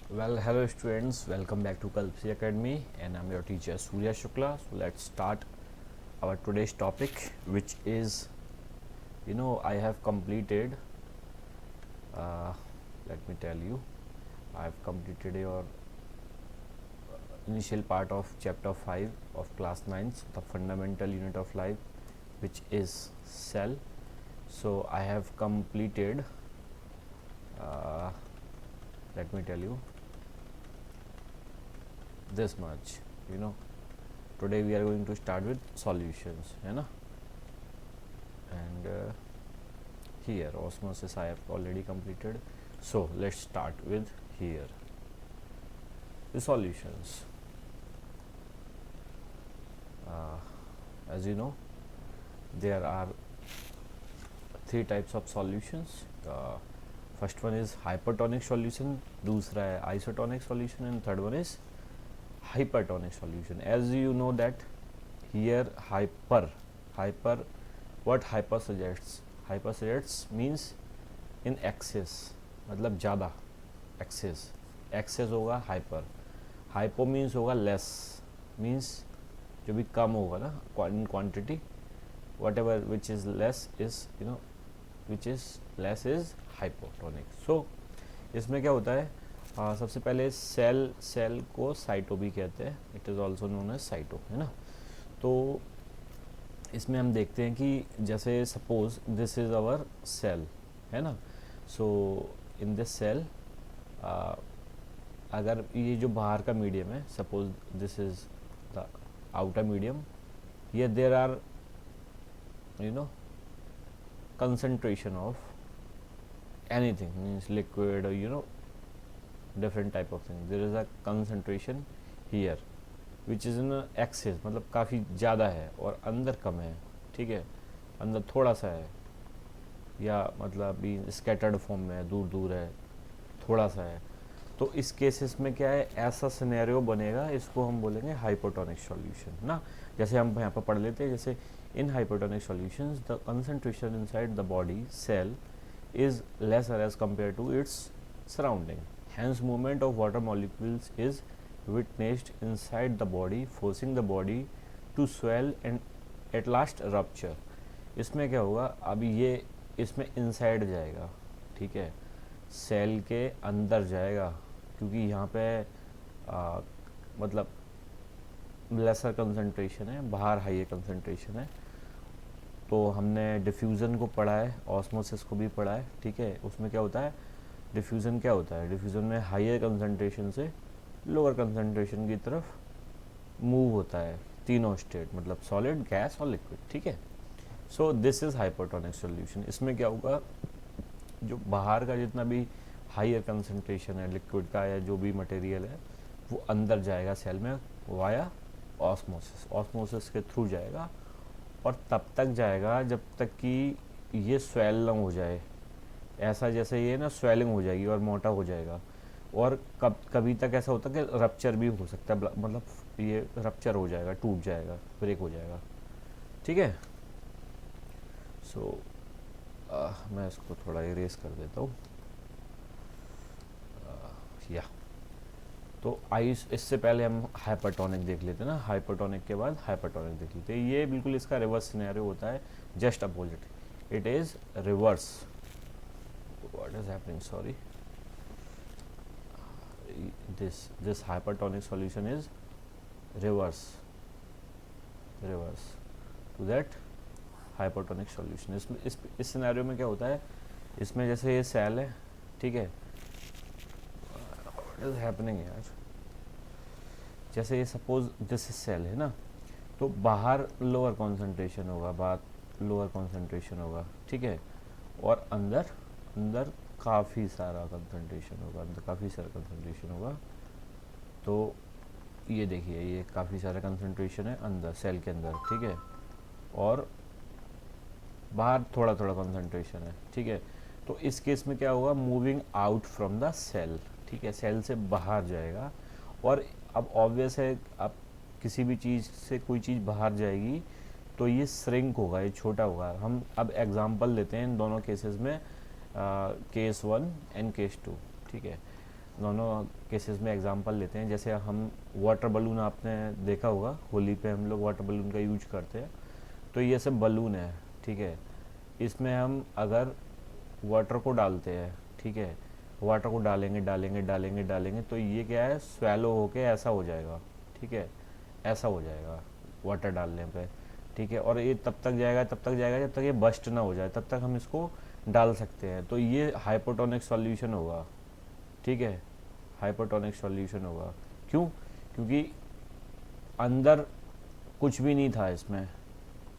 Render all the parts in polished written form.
Well, hello students, welcome back to Kalpsi Academy and I'm your teacher Surya Shukla. So let's start our today's topic, which is, I have completed, uh, let me tell you, I have completed your initial part of chapter 5 of class 9, the fundamental unit of life, which is cell. So I have completed, uh, let me tell you, this much, you know today we are going to start with solutions, है ना. And here osmosis I have already completed, so let's start with here the solutions. As you know, there are three types of solutions. First one is hypertonic solution, दूसरा है isotonic solution, and third one is hypertonic solution. As you know that here hyper, what hyper suggests means in excess, मतलब ज़्यादा, excess होगा hypo means होगा less, means जो भी कम होगा ना in quantity, whatever which is less is which is less is hypotonic. So इसमें क्या होता है, सबसे पहले सेल को साइटो भी कहते हैं, it is also known as cyto, है ना. तो इसमें हम देखते हैं कि जैसे suppose this is our cell, है ना. सो इन दिस सेल, अगर ये जो बाहर का मीडियम है, suppose this is the outer medium, ये there are concentration of anything, means liquid or different type of thing. There is a concentration here which is in excess, मतलब काफ़ी ज़्यादा है और अंदर कम है, ठीक है, अंदर थोड़ा सा है, या मतलब भी स्कैटर्ड फॉर्म में है, दूर दूर है, थोड़ा सा है. तो इस केसेस में क्या है, ऐसा सिनेरियो बनेगा, इसको हम बोलेंगे हाइपोटोनिक सॉल्यूशन ना. जैसे हम यहाँ पर पढ़ लेते हैं, जैसे in hypertonic solutions the concentration inside the body cell is lesser as compared to its surrounding, hence movement of water molecules is witnessed inside the body, forcing the body to swell and at last rupture. इसमें क्या होगा, अभी ये इसमें inside जाएगा, ठीक है, cell के अंदर जाएगा, क्योंकि यहाँ पे मतलब लेसर कंसंट्रेशन है, बाहर हाई कंसंट्रेशन है. तो हमने डिफ्यूज़न को पढ़ा है, ऑस्मोसिस को भी पढ़ा है, ठीक है. उसमें क्या होता है, डिफ्यूज़न क्या होता है, डिफ्यूज़न में हायर कंसंट्रेशन से लोअर कंसंट्रेशन की तरफ मूव होता है, तीनों स्टेट, मतलब सॉलिड, गैस और लिक्विड, ठीक है. So this is hypertonic solution. इसमें क्या होगा, जो बाहर का जितना भी हायर कंसंट्रेशन है लिक्विड का या जो भी मटेरियल है, वो अंदर जाएगा सेल में वाया ऑस्मोसिस के थ्रू जाएगा, और तब तक जाएगा जब तक कि ये स्वेल ना हो जाए, ऐसा जैसे ये ना स्वेलिंग हो जाएगी और मोटा हो जाएगा. और कभी तक ऐसा होता है कि रप्चर भी हो सकता है, मतलब ये रप्चर हो जाएगा, टूट जाएगा, ब्रेक हो जाएगा, ठीक है. सो मैं इसको थोड़ा इरेज कर देता हूँ, या तो आइस इससे पहले हम हाइपरटोनिक देख लेते हैं ना, हाइपरटोनिक के बाद हाइपरटोनिक देख लेते हैं. ये बिल्कुल इसका रिवर्स सिनेरियो होता है, just opposite, it is reverse. What is happening, sorry, this hypertonic solution is reverse to that hypertonic solution. इसमें इस सिनेरियो में क्या होता है, इसमें जैसे ये सेल है, ठीक है, व्हाट इज हैपनिंग यार, जैसे ये सपोज दिस सेल है ना, तो बाहर लोअर कंसंट्रेशन होगा, लोअर कंसंट्रेशन होगा, ठीक है, और अंदर काफ़ी सारा कंसंट्रेशन होगा, तो ये देखिए, ये काफ़ी सारा कंसंट्रेशन है अंदर सेल के अंदर, ठीक है, और बाहर थोड़ा थोड़ा कंसंट्रेशन है, ठीक है. तो इस केस में क्या होगा, moving out from the cell, ठीक है, सेल से बाहर जाएगा. और अब ऑब्वियस है, अब किसी भी चीज़ से कोई चीज़ बाहर जाएगी तो ये श्रिंक होगा, ये छोटा होगा. हम अब एग्जांपल लेते हैं इन दोनों केसेस में, केस 1 एंड केस 2, ठीक है. दोनों केसेस में एग्जांपल लेते हैं। जैसे हम वाटर बलून, आपने देखा होगा होली पे हम लोग वाटर बलून का यूज करते हैं। तो ये सब बलून है, ठीक है। इसमें हम अगर वाटर को डालते हैं, ठीक है, वाटर को डालेंगे डालेंगे डालेंगे डालेंगे तो ये क्या है, स्वेलो होके ऐसा हो जाएगा, ठीक है, ऐसा हो जाएगा वाटर डालने पे, ठीक है। और ये तब तक जाएगा जब तक ये बस्ट ना हो जाए, तब तक हम इसको डाल सकते हैं। तो ये हाइपोटोनिक सॉल्यूशन होगा, ठीक है, हाइपोटोनिक सॉल्यूशन होगा। क्यों? क्योंकि अंदर कुछ भी नहीं था इसमें,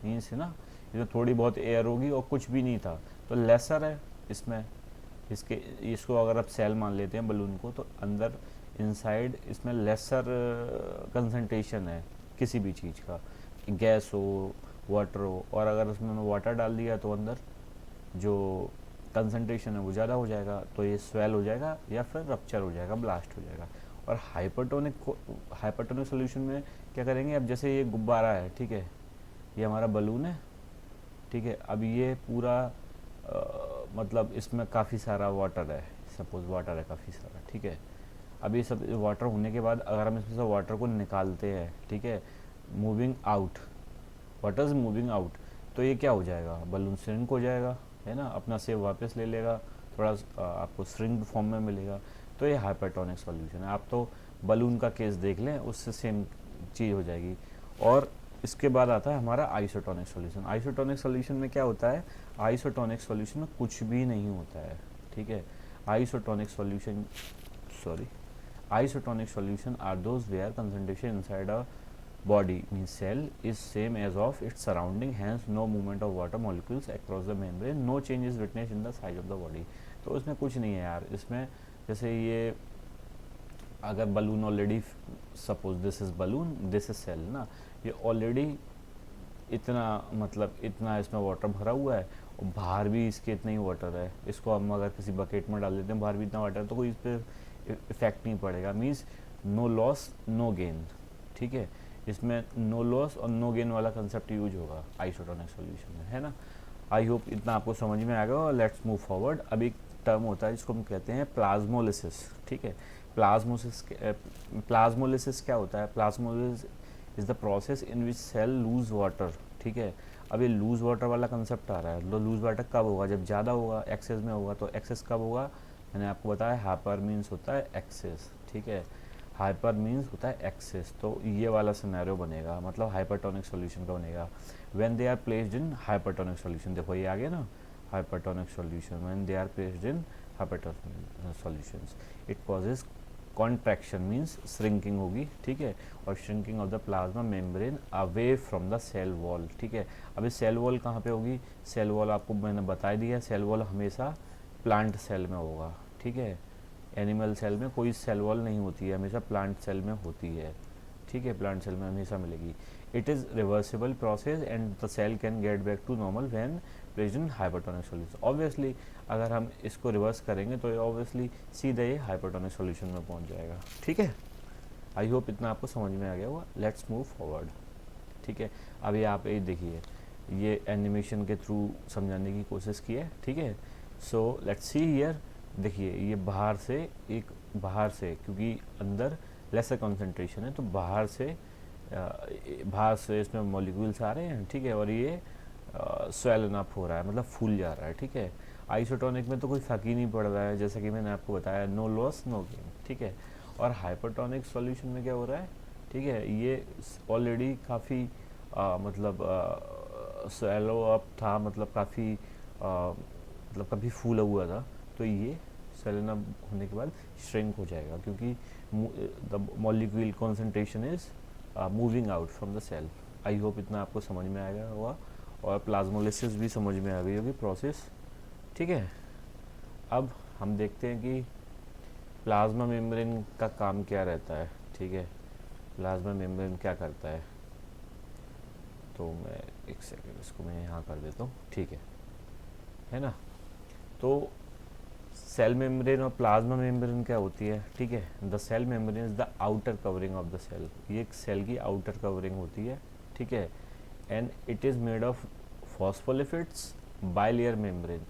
मीन्स है ना, इसमें थोड़ी बहुत एयर होगी और कुछ भी नहीं था, तो लेसर है इसमें। इसके इसको अगर आप सेल मान लेते हैं बलून को, तो अंदर इनसाइड इसमें लेसर कंसंट्रेशन है किसी भी चीज़ का, गैस हो, वाटर हो। और अगर उसमें वाटर डाल दिया तो अंदर जो कंसंट्रेशन है वो ज़्यादा हो जाएगा, तो ये स्वेल हो जाएगा या फिर रप्चर हो जाएगा, ब्लास्ट हो जाएगा। और हाइपरटोनिक सोल्यूशन में क्या करेंगे, अब जैसे ये गुब्बारा है, ठीक है, ये हमारा बलून है, ठीक है। अब ये पूरा मतलब इसमें काफ़ी सारा वाटर है, सपोज वाटर है काफ़ी सारा, ठीक है। अब ये सब वाटर होने के बाद अगर हम इसमें से वाटर को निकालते हैं, ठीक है, moving out, water is moving out, तो ये क्या हो जाएगा, बलून श्रिंक हो जाएगा, है ना, अपना सेव वापस ले लेगा, थोड़ा आपको श्रिंक फॉर्म में मिलेगा। तो ये हाइपरटोनिक सॉल्यूशन है। आप तो बलून का केस देख लें, उससे सेम चीज़ हो जाएगी। और इसके बाद आता है हमारा आइसोटोनिक सॉल्यूशन। आइसोटोनिक सॉल्यूशन में क्या होता है, आइसोटोनिक सॉल्यूशन में कुछ भी नहीं होता है, ठीक है। Isotonic solution isotonic solution are those where concentration inside a body means cell is same as of its surrounding, hence no movement of water molecules across the membrane, no change is witnessed in the size of the body। तो इसमें कुछ नहीं है यार, इसमें जैसे ये अगर balloon already, suppose this is balloon, this is cell ना, ये ऑलरेडी इतना मतलब इतना इसमें वाटर भरा हुआ है और बाहर भी इसके इतना ही वाटर है। इसको हम अगर किसी बकेट में डाल देते हैं, बाहर भी इतना वाटर है, तो कोई इस पर इफेक्ट नहीं पड़ेगा। Means no loss no gain, ठीक है। इसमें नो लॉस और नो गेन वाला कंसेप्ट यूज होगा आइसोटोनिक सॉल्यूशन में, है ना। आई होप इतना आपको समझ में आ गया। और लेट्स मूव फॉरवर्ड। अब एक टर्म होता है जिसको हम कहते हैं प्लाज्मोलिसिस, ठीक है। प्लाज्मोलिसिस क्या होता है, plasmolysis is the process in which cell lose water, ठीक है। अब ये लूज वाटर वाला कंसेप्ट आ रहा है। तो लूज वाटर कब होगा, जब ज़्यादा होगा, एक्सेस में होगा। तो एक्सेस कब होगा, मैंने आपको बताया हाइपर मीन्स होता है एक्सेस, ठीक है, हाइपर मीन्स होता है एक्सेस। तो ये वाला सिनेरियो बनेगा, मतलब हाइपरटोनिक सॉल्यूशन का बनेगा। When they are placed in hypertonic solution, देखो ये आ गया ना, hypertonic solution, when they are placed in hypertonic solutions it causes contraction means shrinking होगी, ठीक है, और shrinking of the plasma membrane away from the cell wall, ठीक है। अभी सेल वॉल कहाँ पे होगी, सेल वॉल आपको मैंने बता दिया, सेल वॉल हमेशा प्लांट सेल में होगा, ठीक है। एनिमल सेल में कोई सेल वॉल नहीं होती है, हमेशा प्लांट सेल में होती है, ठीक है, प्लांट सेल में हमेशा मिलेगी। It is reversible process and the cell can get back to normal when placed in hypertonic solution. Obviously अगर हम इसको रिवर्स करेंगे तो ऑब्वियसली सीधे ये हाइपरटोनिक सॉल्यूशन में पहुंच जाएगा, ठीक है। आई होप इतना आपको समझ में आ गया होगा। लेट्स मूव फॉरवर्ड, ठीक है। अभी आप ये देखिए, ये एनिमेशन के थ्रू समझाने की कोशिश की है, ठीक है। सो लेट्स सी हियर, देखिए ये बाहर से क्योंकि अंदर लेसर कंसंट्रेशन है, तो बाहर से इसमें मॉलिक्यूल्स आ रहे हैं, ठीक है, और ये स्वेलन अप हो रहा है, मतलब फूल जा रहा है, ठीक है। आइसोटोनिक में तो कोई फर्क ही नहीं पड़ रहा है, जैसा कि मैंने आपको बताया, नो लॉस नो गेन, ठीक है। और हाइपरटोनिक सॉल्यूशन में क्या हो रहा है, ठीक है, ये ऑलरेडी काफ़ी मतलब स्वेलो अप था, मतलब काफ़ी फूला हुआ था, तो ये सेलेना होने के बाद श्रिंक हो जाएगा, क्योंकि the molecule concentration is moving out from the cell. I hope इतना आपको समझ में आ गया होगा, और प्लाज्मोलिसिस भी समझ में आ गई होगी प्रोसेस, ठीक है। अब हम देखते हैं कि प्लाज्मा मेम्ब्रेन का काम क्या रहता है, ठीक है, प्लाज्मा मेम्ब्रेन क्या करता है। तो मैं एक सेकेंड इसको मैं यहाँ कर देता हूँ, ठीक है ना। तो सेल मेम्ब्रेन और प्लाज्मा मेम्ब्रेन क्या होती है, ठीक है। The cell membrane is the outer covering of the cell, ये एक सेल की आउटर कवरिंग होती है, ठीक है। And it is made of phospholipids bilayer membrane,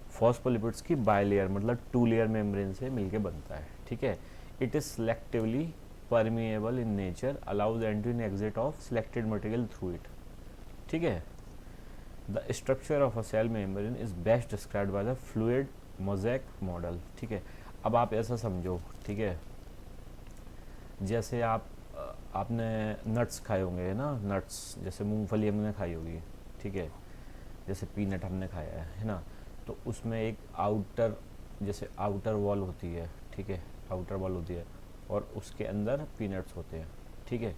phospholipids की बाइलेयर मतलब 2 लेयर मेम्ब्रेन से मिलके बनता है, ठीक है। It is selectively permeable in nature, allow the entry and exit of selected material through it, ठीक है। The structure of a cell membrane is best described by the fluid mosaic model, ठीक है। अब आप ऐसा समझो, ठीक है, जैसे आपने नट्स खाए होंगे ना, नट्स जैसे मूंगफली हमने खाई होगी, ठीक है, जैसे पीनट हमने खाया है ना, तो उसमें एक आउटर, जैसे आउटर वॉल होती है, ठीक है, आउटर वॉल होती है और उसके अंदर पीनट्स होते हैं, ठीक है,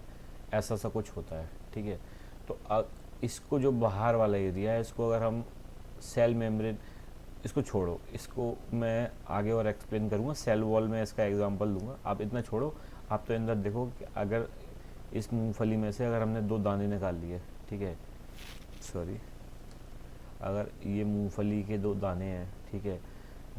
ऐसा सा कुछ होता है, ठीक है। तो इसको जो बाहर वाला एरिया है, इसको अगर हम सेल मेम्ब्रेन, इसको छोड़ो, इसको मैं आगे और एक्सप्लेन करूँगा, सेल वॉल में इसका एग्जांपल दूंगा, आप इतना छोड़ो। आप तो अंदर देखो कि अगर इस मूंगफली में से अगर हमने 2 दाने निकाल लिए, ठीक है, सॉरी, अगर ये मूंगफली के 2 दाने हैं, ठीक है,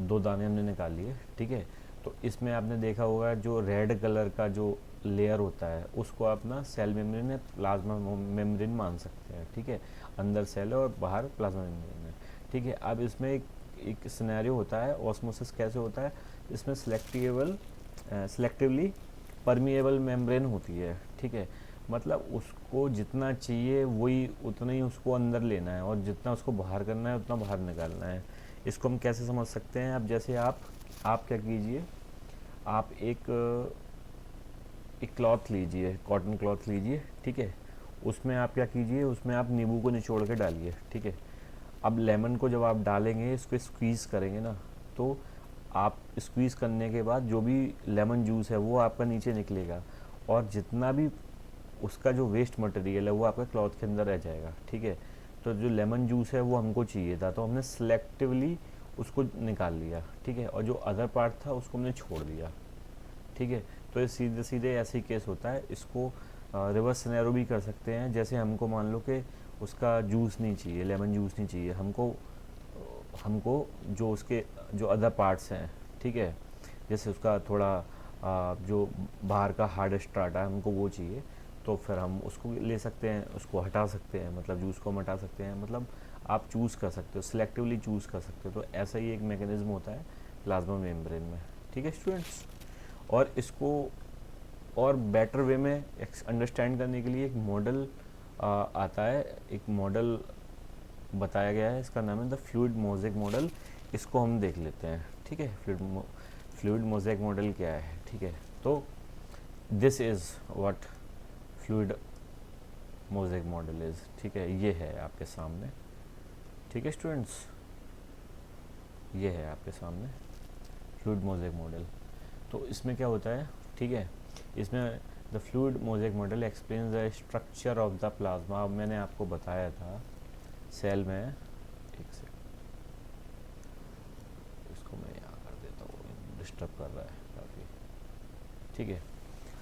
2 दाने हमने निकाल लिए, ठीक है, तो इसमें आपने देखा होगा जो रेड कलर का जो लेयर होता है उसको आप ना सेल मेम्ब्रेन या प्लाज्मा मेम्ब्रेन मान सकते हैं, ठीक है। अंदर सेल है और बाहर प्लाज्मा मेम्ब्रेन है, ठीक है। अब इसमें एक सिनेरियो होता है, ऑस्मोसिस कैसे होता है, इसमें सेलेक्टिवली परमिएबल मेम्ब्रेन होती है, ठीक है, मतलब उसको जितना चाहिए वही उतना ही उसको अंदर लेना है और जितना उसको बाहर करना है उतना बाहर निकालना है। इसको हम कैसे समझ सकते हैं, अब जैसे आप क्या कीजिए, आप एक क्लॉथ लीजिए, कॉटन क्लॉथ लीजिए, ठीक है, उसमें आप क्या कीजिए, उसमें आप नींबू को निचोड़ के डालिए, ठीक है। अब लेमन को जब आप डालेंगे, इसको स्क्वीज़ करेंगे ना, तो आप स्क्वीज़ करने के बाद जो भी लेमन जूस है वो आपका नीचे निकलेगा और जितना भी उसका जो वेस्ट मटेरियल है वो आपका क्लॉथ के अंदर रह जाएगा, ठीक है। तो जो लेमन जूस है वो हमको चाहिए था, तो हमने सेलेक्टिवली उसको निकाल लिया, ठीक है, और जो अदर पार्ट था उसको हमने छोड़ दिया, ठीक है। तो ये सीधे सीधे ऐसे ही केस होता है। इसको रिवर्स सिनेरियो भी कर सकते हैं, जैसे हमको मान लो कि उसका जूस नहीं चाहिए, लेमन जूस नहीं चाहिए हमको, हमको जो उसके जो अदर पार्ट्स हैं, ठीक है, जैसे उसका थोड़ा जो बाहर का हार्ड स्ट्राटा है हमको वो चाहिए, तो फिर हम उसको ले सकते हैं, उसको हटा सकते हैं, मतलब जूस को हम हटा सकते हैं, मतलब आप चूज़ कर सकते हो, सिलेक्टिवली चूज़ कर सकते हो। तो ऐसा ही एक मैकेनिज्म होता है प्लाज्मा मेम्ब्रेन में, ठीक है स्टूडेंट्स। और इसको और बेटर वे में अंडरस्टैंड करने के लिए एक मॉडल आता है, एक मॉडल बताया गया है, इसका नाम है द फ्लूइड मोज़ेक मॉडल। इसको हम देख लेते हैं, ठीक है। फ्लूइड मोज़ेक मॉडल क्या है, ठीक है। तो this is what fluid mosaic model is, ठीक है, ये है आपके सामने, ठीक है स्टूडेंट्स, ये है आपके सामने फ्लूइड मोज़ेक मॉडल। तो इसमें क्या होता है, ठीक है, इसमें the fluid mosaic model explains the structure of the plasma. अब मैंने आपको बताया था सेल में, एक सेकंड, इसको मैं यहाँ कर देता हूँ, डिस्टर्ब कर रहा है काफ़ी, ठीक है।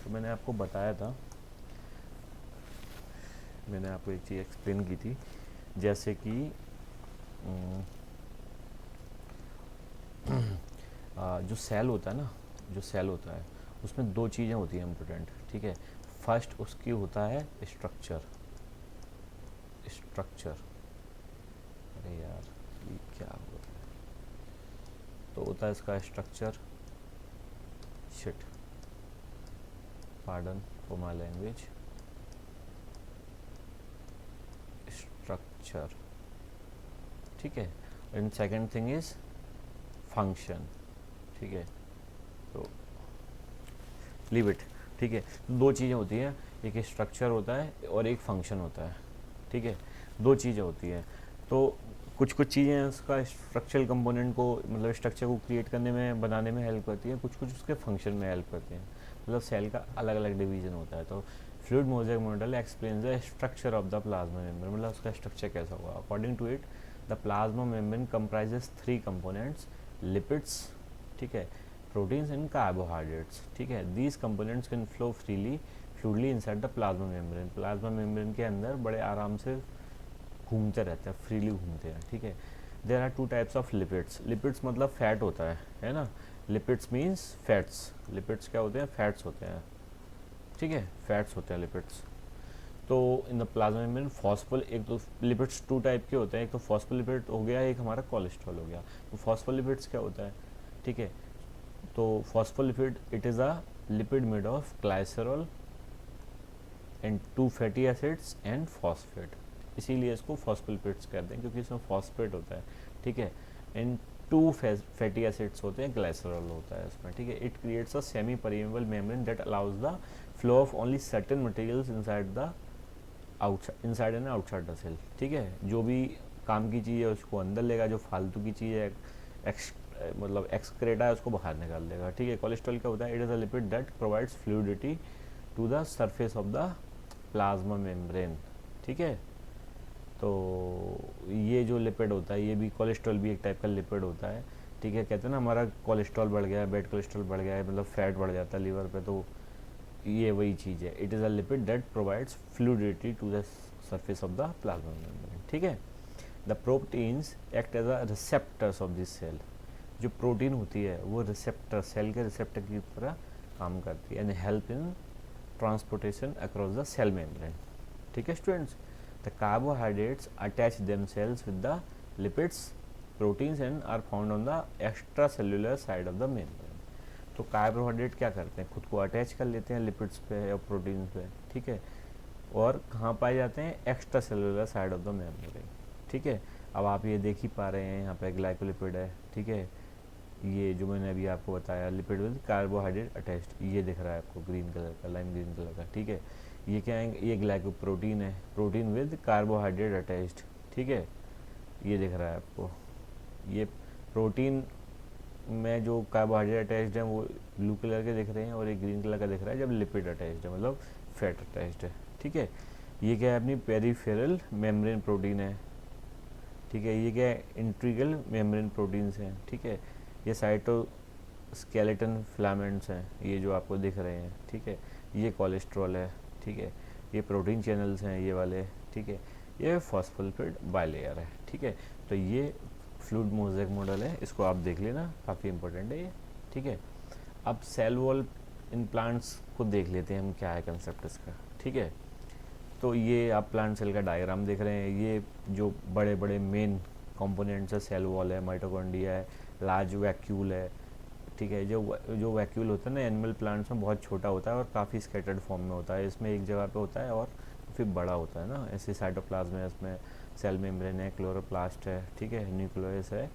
तो मैंने आपको बताया था, मैंने आपको एक चीज़ एक्सप्लेन की थी, जैसे कि जो सेल होता है ना, जो सेल होता है उसमें 2 चीज़ें होती हैं इम्पोर्टेंट, ठीक है। फर्स्ट उसकी होता है स्ट्रक्चर, अरे यार ये क्या हो रहा है, तो होता है इसका structure, shit, pardon for my language, structure, ठीक है। And second thing is function, ठीक है, तो लीव इट, ठीक है। 2 चीज़ें होती हैं, एक स्ट्रक्चर होता है और एक फंक्शन होता है, ठीक है, 2 चीज़ें होती हैं। तो कुछ चीज़ें उसका स्ट्रक्चरल कंपोनेंट को, मतलब स्ट्रक्चर को क्रिएट करने में, बनाने में हेल्प करती हैं, कुछ उसके फंक्शन में हेल्प करती हैं, मतलब सेल का अलग अलग डिवीजन होता है। तो fluid mosaic model explains the structure of the plasma membrane, मतलब उसका स्ट्रक्चर कैसा होगा। According to it the plasma membrane comprises 3 components, lipids, ठीक है, प्रोटीन्स एंड कार्बोहाइड्रेट्स, ठीक है। These components can flow fluidly inside the plasma membrane, plasma membrane के अंदर बड़े आराम से घूमते रहते हैं, फ्रीली घूमते हैं, ठीक है। There are 2 types of lipids, lipids मतलब फैट होता है ना, लिपिड्स मीन्स फैट्स, लिपिड्स क्या होते हैं, फैट्स होते हैं, ठीक है, फैट्स होते हैं लिपिड्स। तो इन द प्लाज्मा मेम्ब्रेन फॉस्फोल, एक तो लिपिड्स 2 टाइप के होते हैं, एक तो फॉस्फोलिपिड हो गया, एक हमारा कोलेस्ट्रॉल हो गया। तो फॉस्फोलिपिड्स क्या होता है, ठीक है, तो phospholipid it is a lipid made of glycerol and 2 fatty acids and phosphate, इसीलिए इसको फॉस्फोलिपिड्स कहते हैं क्योंकि इसमें फॉस्फेट होता है, ठीक है, एंड 2 फैटी एसिड्स होते हैं, ग्लाइसरॉल होता है इसमें, ठीक है। It creates a semi permeable membrane that allows the flow of only certain materials inside and outside the cell, ठीक है। जो भी काम की चीज़ है उसको अंदर लेगा, जो फालतू की चीज़ है मतलब एक्सक्रेटा है उसको बाहर निकाल देगा, ठीक है। कोलेस्ट्रॉल क्या होता है? It is a lipid that provides fluidity to the surface of the plasma membrane, ठीक है। तो ये जो लिपिड होता है, ये भी कोलेस्ट्रॉल भी एक टाइप का लिपिड होता है, ठीक है। कहते हैं ना हमारा कोलेस्ट्रॉल बढ़ गया है, बैड कोलेस्ट्रॉल बढ़ गया है, मतलब फैट बढ़ जाता है लीवर पे, तो ये वही चीज़ है। It is a lipid that provides fluidity to the surface of the plasma membrane, ठीक है। The proteins act as a receptors of this cell, जो प्रोटीन होती है वो रिसेप्टर, सेल के रिसेप्टर की तरह काम करती है, and help in transportation across the cell membrane, ठीक है students. The carbohydrates attach themselves with the lipids proteins and are found on the extra cellular side of the membrane. तो carbohydrate क्या करते हैं? खुद को अटैच कर लेते हैं लिपिड्स पे या प्रोटीन्स पे, ठीक है, और कहाँ पाए जाते हैं? Extra cellular side of the membrane, ठीक है। अब आप ये देख ही पा रहे हैं, यहाँ पे ग्लाइकोलिपिड है, ठीक है, ये जो मैंने अभी आपको बताया लिपिड विद कार्बोहाइड्रेट अटैच्ड, ये दिख रहा है आपको ग्रीन कलर का, लाइम ग्रीन कलर का, ठीक है। ये क्या है? ये ग्लाइकोप्रोटीन है, प्रोटीन विद कार्बोहाइड्रेट अटैच्ड, ठीक है, ये दिख रहा है आपको। ये प्रोटीन में जो कार्बोहाइड्रेट अटैच्ड है वो ब्लू कलर के दिख रहे हैं, और ये ग्रीन कलर का दिख रहा है जब लिपिड अटैच्ड है, मतलब फैट अटैच्ड है, ठीक है। ये क्या है? अपनी पेरिफेरल मेम्ब्रेन प्रोटीन है, ठीक है। ये क्या है? इंट्रीगल मेम्ब्रेन प्रोटीन्स हैं, ठीक है। ये साइटोस्केलेटन फिलामेंट्स हैं, ये जो आपको दिख रहे हैं, ठीक है। ये कोलेस्ट्रॉल है, ठीक है। ये प्रोटीन चैनल्स हैं ये वाले, ठीक है। ये फॉस्फोलिपिड बाइलेयर है, ठीक है। तो ये फ्लूइड मोज़ेक मॉडल है, इसको आप देख लेना, काफ़ी इंपॉर्टेंट है ये, ठीक है। अब सेल वॉल इन प्लांट्स को देख लेते हैं हम, क्या है कंसेप्ट इसका, ठीक है। तो ये आप प्लांट सेल का डायग्राम देख रहे हैं, ये जो बड़े बड़े मेन कंपोनेंट्स है, सेल वॉल है, माइटोकॉन्ड्रिया है, लार्ज वैक्यूल है, ठीक है। जो वैक्यूल होता है ना एनिमल प्लांट्स में बहुत छोटा होता है और काफ़ी स्कैटर्ड फॉर्म में होता है, इसमें एक जगह पे होता है और फिर बड़ा होता है ना, ऐसे साइटोप्लाज्म है, इसमें सेल मेम्ब्रेन है, क्लोरोप्लास्ट है, ठीक है, न्यूक्लियस है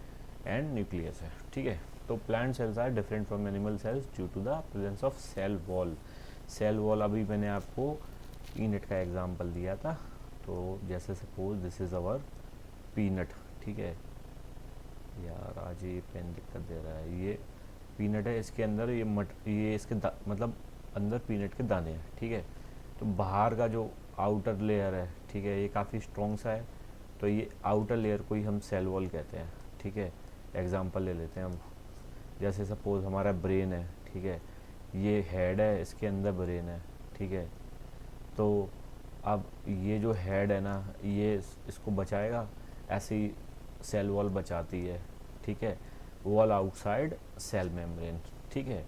एंड न्यूक्लियस है, ठीक है। तो plant cells are different from animal cells due to the presence of cell wall. Cell wall अभी मैंने आपको पीनट का एग्जांपल दिया था, तो जैसे suppose this is our peanut, ठीक है। यार आज ये पेन दिक्कत दे रहा है, ये पीनट है, इसके अंदर ये इसके मतलब अंदर पीनट के दाने हैं, ठीक है। तो बाहर का जो आउटर लेयर है, ठीक है, ये काफ़ी स्ट्रॉन्ग सा है, तो ये आउटर लेयर को ही हम सेल वॉल कहते हैं, ठीक है। एग्जांपल ले लेते हैं हम, जैसे सपोज हमारा ब्रेन है, ठीक है, ये हेड है, इसके अंदर ब्रेन है, ठीक है। तो अब ये जो हेड है ना, ये इसको बचाएगा, ऐसे ही सेल वॉल बचाती है, ठीक है। वॉल आउटसाइड सेल मेम्ब्रेन, ठीक है।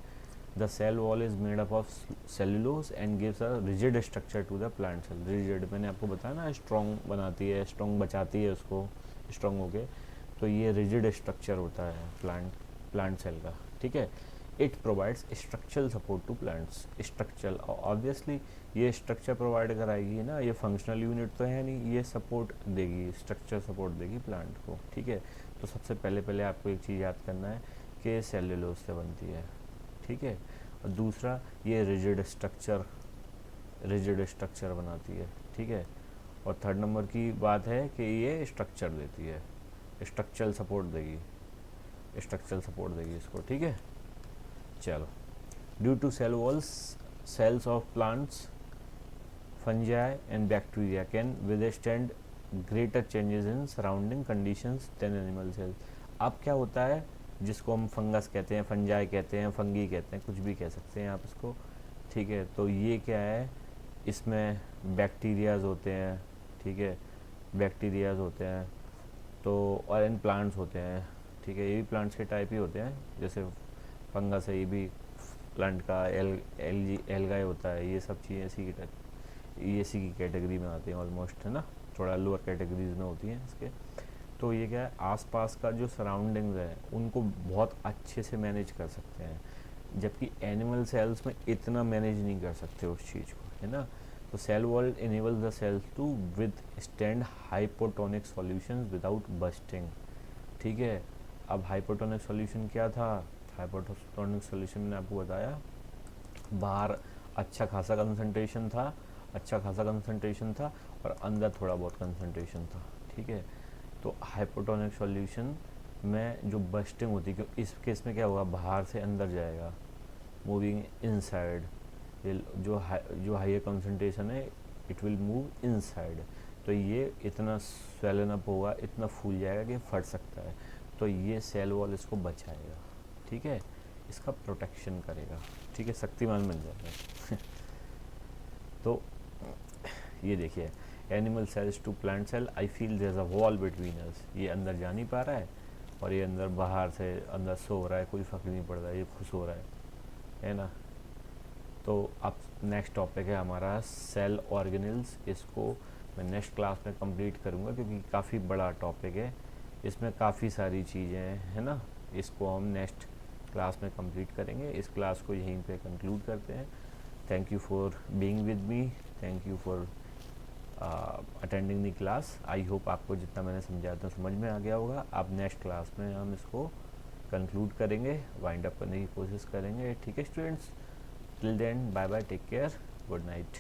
The cell wall is made up of cellulose and gives a rigid structure to the plant cell. Rigid मैंने आपको बताया ना, स्ट्रॉन्ग बनाती है, स्ट्रॉन्ग बचाती है उसको स्ट्रॉन्ग होके, तो ये रिजिड स्ट्रक्चर होता है प्लांट सेल का, ठीक है। It provides structural support to plants. Structural obviously ये स्ट्रक्चर प्रोवाइड कराएगी ना, ये फंक्शनल यूनिट तो है नहीं, ये सपोर्ट देगी, स्ट्रक्चर सपोर्ट देगी प्लांट को, ठीक है। तो सबसे पहले आपको एक चीज़ याद करना है कि सेल्यूलोज से बनती है, ठीक है। और दूसरा ये रिजिड स्ट्रक्चर बनाती है, ठीक है। और थर्ड नंबर की बात है कि ये स्ट्रक्चर देती है, स्ट्रक्चरल सपोर्ट देगी इसको, ठीक है। चलो, due to cell walls cells of plants, fungi and bacteria can withstand greater changes in surrounding conditions than animal cells। अब क्या होता है, जिसको हम फंगस कहते हैं, फंजाई कहते हैं, फंगी कहते हैं, कुछ भी कह सकते हैं आप इसको, ठीक है। तो ये क्या है, इसमें बैक्टीरियाज होते हैं, ठीक है, बैक्टीरियाज होते हैं, तो और इन प्लांट्स होते हैं, ठीक है। ये भी प्लांट्स के टाइप ही होते हैं, जैसे फंगस है, ये भी प्लांट का एल्गाई होता है, ये सब चीज़ें इसी की कैटेगरी में आती हैं ऑलमोस्ट, है ना, थोड़ा लोअर कैटेगरीज में होती हैं इसके। तो ये क्या है, आसपास का जो सराउंडिंग्स है उनको बहुत अच्छे से मैनेज कर सकते हैं, जबकि एनिमल सेल्स में इतना मैनेज नहीं कर सकते उस चीज़ को, है ना। तो cell wall enables the cells to withstand hypotonic solutions without bursting, ठीक है। अब हाइपोटोनिक सॉल्यूशन क्या था? हाइपोटोनिक सॉल्यूशन मैंने आपको बताया, बाहर अच्छा खासा कंसंट्रेशन था, और अंदर थोड़ा बहुत कंसंट्रेशन था, ठीक है। तो हाइपोटोनिक सॉल्यूशन में जो बस्टिंग होती है, इस केस में क्या होगा, बाहर से अंदर जाएगा, मूविंग इनसाइड। जो हाइयर कंसंट्रेशन है इट विल मूव इनसाइड, तो ये इतना स्वेलन अप होगा, इतना फूल जाएगा कि फट सकता है। तो ये सेल वॉल इसको बचाएगा, ठीक है, इसका प्रोटेक्शन करेगा, ठीक है, शक्तिमान बन जाएगा। तो ये देखिए, animal cells to plant cell, I feel there is a wall between us. ये अंदर जा नहीं पा रहा है और ये अंदर बाहर से अंदर सो रहा है, कोई फर्क नहीं पड़ रहा है, ये खुश हो रहा है ना। तो अब नेक्स्ट टॉपिक है हमारा सेल ऑर्गेनल्स। इसको मैं नेक्स्ट क्लास में कंप्लीट करूँगा क्योंकि काफ़ी बड़ा टॉपिक है, इसमें काफ़ी सारी चीज़ें हैं, है ना। इसको हम नेक्स्ट क्लास में कंप्लीट करेंगे। इस क्लास को यहीं पे कंक्लूड करते हैं। Thank you for being with me, thank you for attending the class. I hope आपको जितना मैंने समझाया था समझ में आ गया होगा। अब नेक्स्ट क्लास में हम इसको कंक्लूड करेंगे, वाइंड अप करने की कोशिश करेंगे, ठीक है students. Till then bye bye, take care, good night.